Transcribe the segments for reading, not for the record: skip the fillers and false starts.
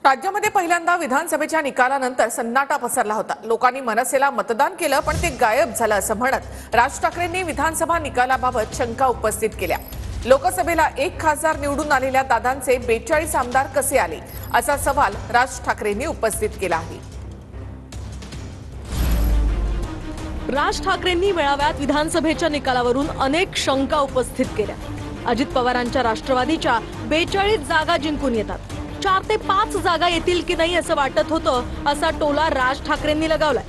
राज्यामध्ये पहिल्यांदा विधानसभेच्या निकालानंतर सन्नाटा पसरला होता। लोकांनी मनसेला मतदान केलं पण ते गायब झालं असं म्हणत राज ठाकरेंनी विधानसभा निकालाबाबत शंका उपस्थित केल्या। लोकसभेला 1 खासदार निवडून आलेल्या दादांचे 42 आमदार कसे आले असा सवाल राज ठाकरेंनी उपस्थित केला आहे। राज ठाकरेंनी मेळाव्यात विधानसभेच्या निकालावरून अनेक शंका उपस्थित केल्या। अजित पवारांच्या राष्ट्रवादीच्या 42 जागा जिंकून येतात, 4 ते 5 जागा येतील की नाही असं वाटत होतं असा टोला राज ठाकरेंनी लगावलाय।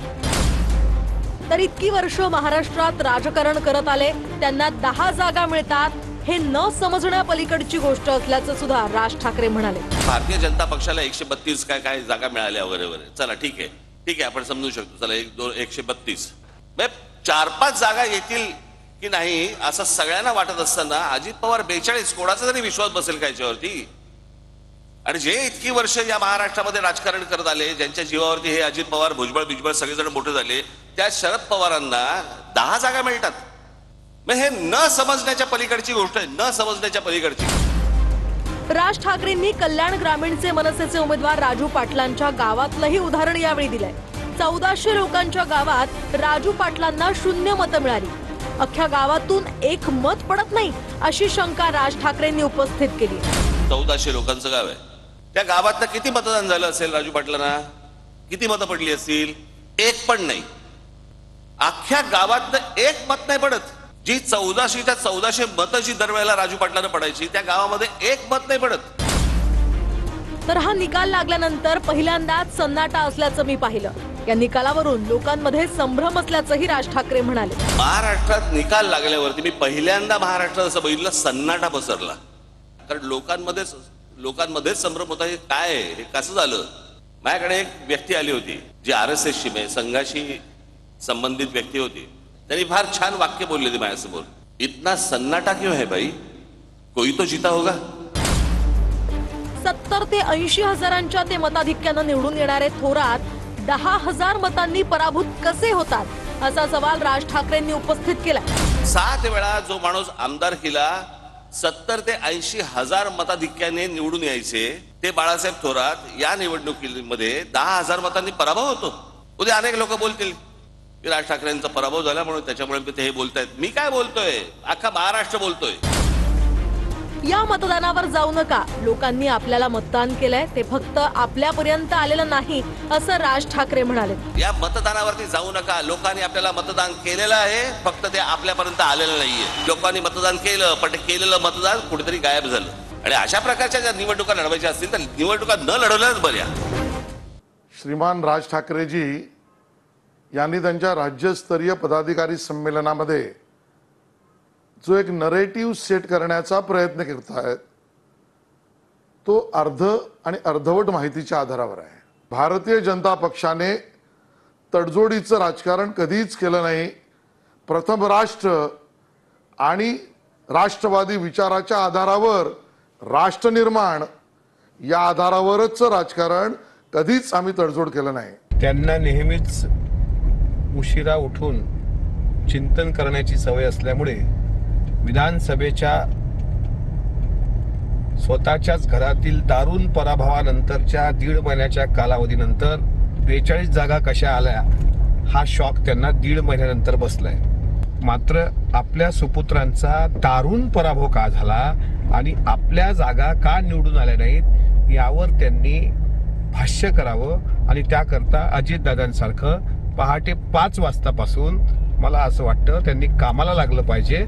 तर इतकी वर्ष महाराष्ट्रात राजकारण करत आले, त्यांना 10 जागा मिळतात हे न समजण्या पलीकडची गोष्ट असल्याचं सुद्धा राज ठाकरे म्हणाले। भारतीय जनता पक्षाला 132 काय जागा मिळाल्या वगैरे वगैरे, चला ठीक आहे आपण समजू शकतो, चला 132 4-5 जागा येतील की नाही असं सगळ्यांना वाटत असताना अजित पवार 42 कोणाचा तरी विश्वास बसेल का याच्यावरती? आणि जे इतकी वर्ष या महाराष्ट्रामध्ये राजकारण करत आले, ज्यांच्या जीवावरती हे अजित पवार भुजबळ सगळेजण मोठे झाले, त्या शरद पवारांना 10 जागा मिळतात। मग हे न समजण्याच्या पलीकडची गोष्ट आहे, न समजण्याच्या पलीकडची। राज ठाकरेंनी कल्याण ग्रामीणचे मनसेचे उमेदवार राजू पाटलांच्या गावातलंही उदाहरण यावेळी दिलंय। 1400 लोकांच्या गावात राजू पाटलांना 0 मतं मिळाली, अख्ख्या गावातून 1 मत पडत नाही अशी शंका राज ठाकरेंनी उपस्थित केली। 1400 लोकांचं गाव आहे, त्या गावात किती मतदान झालं असेल? राजू पाटलांना किती मतं पडली असतील? 1 पण नाही, अख्ख्या गावात 1 मत नाही पडत। जी 1400 मतं जी दरवेळेला राजू पाटलांना पडायची, त्या गावामध्ये 1 मत नाही पडत। तर हा निकाल लागल्यानंतर पहिल्यांदाच सन्नाटा असल्याचं मी पाहिलं। या निकालावरून लोकांमध्ये संभ्रम असल्याचंही राज ठाकरे म्हणाले। महाराष्ट्रात निकाल लागल्यावरती मी पहिल्यांदा महाराष्ट्रात असं बघितलं, सन्नाटा पसरला। कारण लोकांमध्ये संभ्रम होता, हे काय आहे, हे कसं झालं? माझ्याकडे एक व्यक्ती आली होती जी RSSची संघाशी संबंधित व्यक्ती होती, त्यांनी फार छान वाक्य बोलले ते माझ्यासमोर, इतना सन्नाटा क्यों है भाई, कोई तो जीता होगा। 70 ते 80 हजारांच्या ते मताधिक्यानं निवडून येणारे थोरात 10,000 मतांनी पराभूत कसे होतात असा सवाल राज ठाकरेंनी उपस्थित केला। 7 वेळा जो माणूस आमदार केला, 70 ते 80 हजार मताधिक्याने निवडून यायचे, ते बाळासाहेब थोरात या निवडणुकीमध्ये 10,000 मतांनी पराभव होतो। उद्या अनेक लोक बोलतील की राज ठाकरेंचा पराभव झाला म्हणून त्याच्यामुळे ते हे बोलतायत। मी काय बोलतोय, अख्खा महाराष्ट्र बोलतोय। या मतदानावर जाऊ नका, लोकांनी आपल्याला मतदान केलंय, ते फक्त आपल्यापर्यंत आलेलं नाही असं राज ठाकरे म्हणाले। या मतदानावरती जाऊ नका, लोकांनी आपल्याला मतदान केलेलं आहे, फक्त ते आपल्यापर्यंत आलेलं नाहीये। लोकांनी मतदान केलं पण ते केलेलं मतदान कुठेतरी गायब झालं। आणि अशा प्रकारच्या ज्या निवडणुका लढवायच्या असतील तर निवडणुका न लढवल्याच बऱ्या। श्रीमान राज ठाकरेजी यांनी त्यांच्या राज्यस्तरीय पदाधिकारी संमेलनामध्ये जो एक नरेटिव्ह सेट करण्याचा प्रयत्न करत आहेत, तो अर्ध आणि अर्धवट माहितीच्या आधारावर आहे। भारतीय जनता पक्षाने तडजोडीचं राजकारण कधीच केलं नाही। प्रथम राष्ट्र आणि राष्ट्रवादी विचाराच्या आधारावर राष्ट्र निर्माण या आधारावरच राजकारण, कधीच आम्ही तडजोड केलं नाही। त्यांना नेहमीच उशिरा उठून चिंतन करण्याची सवय असल्यामुळे विधानसभेच्या स्वतःच्याच घरातील दारुण पराभवानंतरच्या 1.5 महिन्याच्या कालावधीनंतर 42 जागा कशा आल्या हा शॉक त्यांना 1.5 महिन्यानंतर बसलाय। मात्र आपल्या सुपुत्रांचा दारुण पराभव का झाला आणि आपल्या जागा का निवडून आल्या नाहीत यावर त्यांनी भाष्य करावं। आणि त्याकरता अजितदादांसारखं पहाटे 5 वाजतापासून मला असं वाटतं त्यांनी कामाला लागलं पाहिजे।